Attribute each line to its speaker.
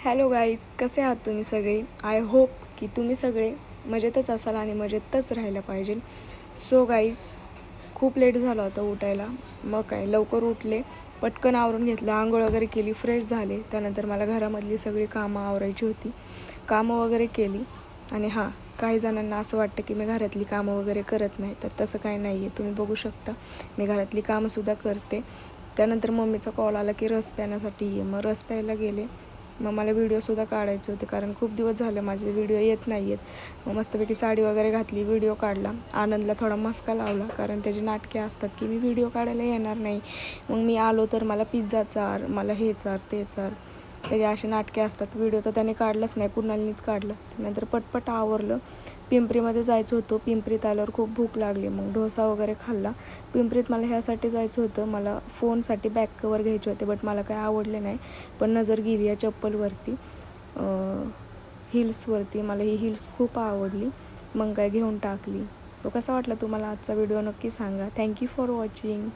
Speaker 1: Hello guys, कसे आहात तुम्ही सगळे? आय होप की तुम्ही सगळे मजेतच असाल आणि मजेतच राहायला पाहिजे. सो गाईज, खूप लेट झालं होतं उठायला. मग काय लवकर उठले, पटकन आवरून घेतलं, आंघोळ वगैरे केली, फ्रेश झाले. त्यानंतर मला घरामधली सगळी कामं आवरायची होती. कामं वगैरे केली. आणि हां, काही जणांना असं वाटतं की मी घरातली कामं वगैरे करत नाही, तर तसं काही नाही आहे. तुम्ही बघू शकता, मी घरातली कामंसुद्धा करते. त्यानंतर मम्मीचा कॉल आला की रस प्यायण्यासाठी ये. मग रस प्यायला गेले. मग मला व्हिडिओसुद्धा काढायचे होते, कारण खूप दिवस झाले माझे व्हिडिओ येत नाही आहेत. मग मस्तपैकी साडी वगैरे घातली, व्हिडिओ काढला. आनंदला थोडा मस्का लावला, कारण त्याची नाटके असतात की मी व्हिडिओ काढायला येणार नाही. मग मी आलो तर मला पिझ्झा चार, मला हे चार ते चार, त्याचे असे नाटके असतात. व्हिडिओ तर त्याने काढलाच नाही, कुणालनीच काढला. त्यानंतर पटपट आवरलं. पिंपरीमध्ये जायचं होतं. पिंपरीत आल्यावर खूप भूक लागली, मग डोसा वगैरे खाल्ला. पिंपरीत मला ह्यासाठी जायचं होतं, मला फोनसाठी बॅक कवर घ्यायचे होते, बट मला काही आवडले नाही. पण नजर गेली या चप्पलवरती, हिल्सवरती. मला ही हिल्स खूप आवडली, मग काय घेऊन टाकली. सो कसा वाटला तुम्हाला आजचा व्हिडिओ नक्की सांगा. Thank you for watching.